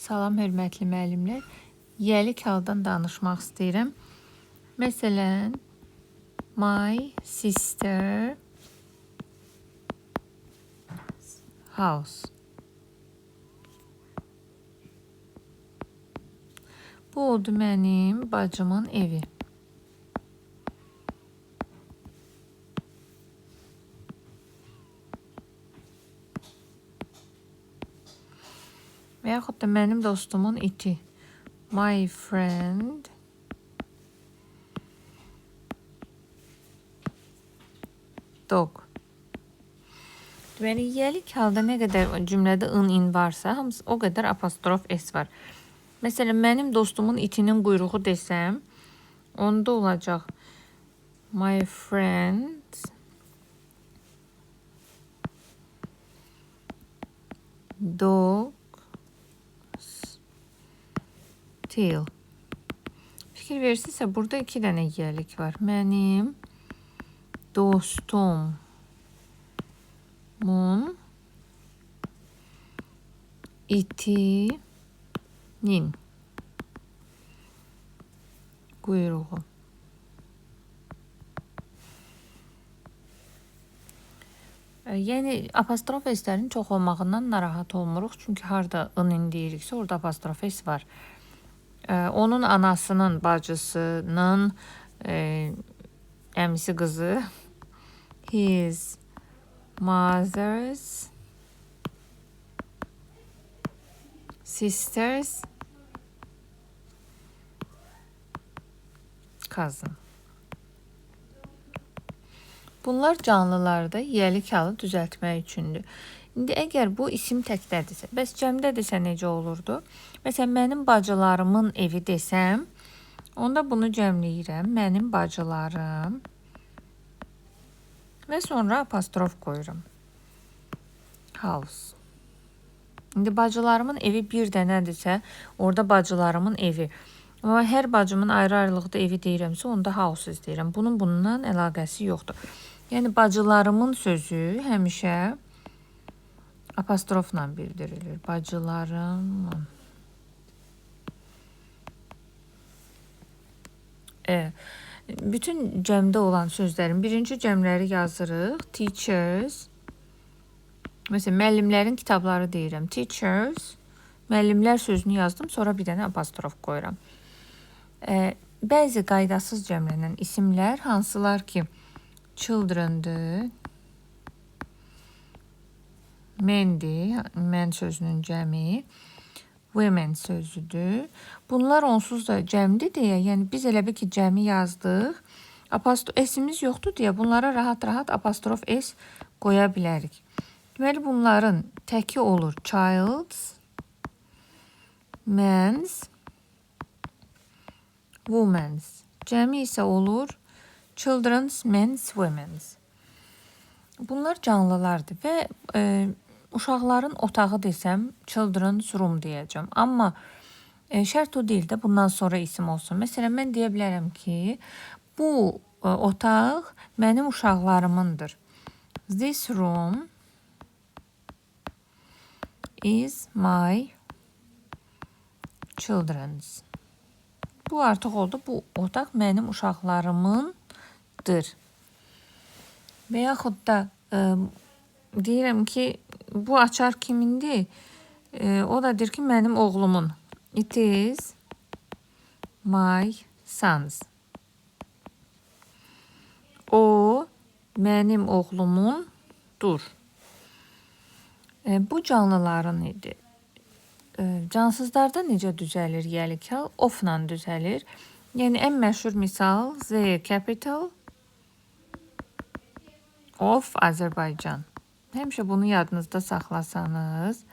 Salam hörmətli müəllimlər. Yəlik haldan danışmaq istəyirəm. Məsələn, my sister house. Bu oldu mənim bacımın evi. Və yaxud da mənim dostumun iti. My friend dog. Deməli, yəlik halda nə qədər cümlədə in varsa, hamısı o qədər apostrof s var. Məsələn, mənim dostumun itinin quyruğu desəm, onda olacaq my friend dog tail. Fikir verirsinizsə, burada 2 dənə yəlik var. Mənim dostumun itinin quyruğu. Yəni apostrof s-lərin çox olmağından narahat olmuruq. Çünki harda in deyiriksə, orada apostrof s var. Onun anasının, bacısının əmisi qızı, his mother's sister's cousin. Bunlar canlılarda yəlik halı düzəltmək üçündür. İndi əgər bu isim təkdədirsə, bəs cəmdədirsə necə olurdu? Məsələn, mənim bacılarımın evi desəm, onda bunu cəmləyirəm. Mənim bacılarım və sonra apostrof qoyuram. House. İndi bacılarımın evi bir dənədirsə, orada bacılarımın evi. Amma hər bacımın ayrı-ayrılıqda evi deyirəmsə, onda houses deyirəm. Bunun bununla əlaqəsi yoxdur. Yəni, bacılarımın sözü həmişə apostrofla bildirilir. Bacılarımın. Bütün cəmdə olan sözlərin birinci cəmləri yazırıq. Teachers. Məsələn, müəllimlərin kitabları deyirəm. Teachers. Müəllimlər sözünü yazdım, sonra bir dənə apostrof qoyuram. Bəzi qaydasız cəmlənən isimlər hansılar ki, children'dır, mendir, mən sözünün cəmi, women sözüdür. Bunlar onsuz da cəmdir deyə, yəni biz elə bir ki, cəmi yazdıq, s-imiz yoxdur deyə bunlara rahat-rahat apostrof s qoya bilərik. Deməli, bunların təki olur child's, men's, women's. Cəmi isə olur children's, men's, women's. Bunlar canlılardır və uşaqların otağı desəm, children's room deyəcəm. Amma şərt o deyil də bundan sonra isim olsun. Məsələn, mən deyə bilərəm ki, bu otaq mənim uşaqlarımındır. This room is my children's. Bu artıq oldu. Bu otaq mənim uşaqlarımındır. Və yaxud da deyirəm ki, bu açar kimindir? O da deyir ki, mənim oğlumun. It is my son's. O mənim oğlumundur. Bu canlıların idi. Cansızlarda necə düzəlir yəlik hal? Of-la düzəlir. Yəni, ən məşhur misal Z capital of Azərbaycan. Həmişə bunu yadınızda saxlasanız,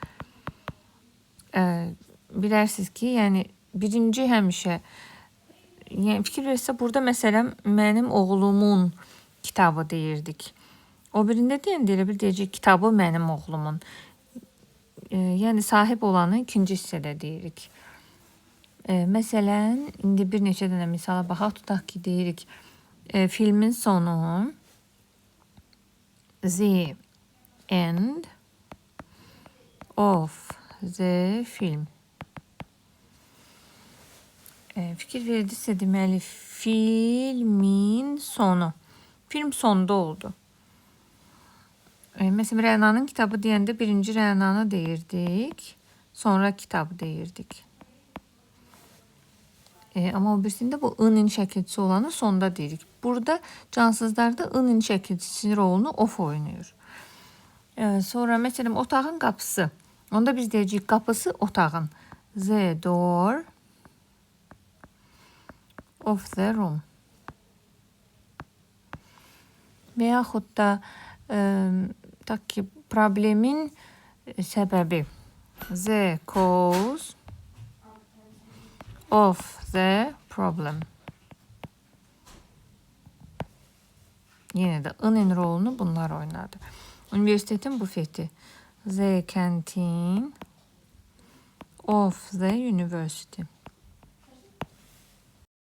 bilərsiniz ki, yəni birinci həmişə, yəni fikir versə, burada məsələn, mənim oğlumun kitabı deyirdik. O birində deyəndə elə bir deyəcək, kitabı mənim oğlumun. Yəni, sahib olanı ikinci hissədə deyirik. Məsələn, indi bir neçə dənə misala baxaq, tutaq ki, deyirik, filmin sonu the end of the film. Fikir verdiyse deməli filmin sonu. Film sonda oldu. Mesela Rənanın kitabı deyəndə birinci Rənanı deyirdik. Sonra kitabı deyirdik. Ama o birisinde bu ı'nın şəkilçisi olanı sonda deyirik. Burada cansızlarda ı'nın şəkilçisi rolunu of oynuyor. Sonra mesela otağın qapısı. Onda biz deyəcəyik qapısı otağın. The door of the room. Və yaxud da tak ki problemin səbəbi. The cause of the problem. Yine de ı'nın rolunu bunlar oynadı. Üniversitetin bufeti. The canteen of the university.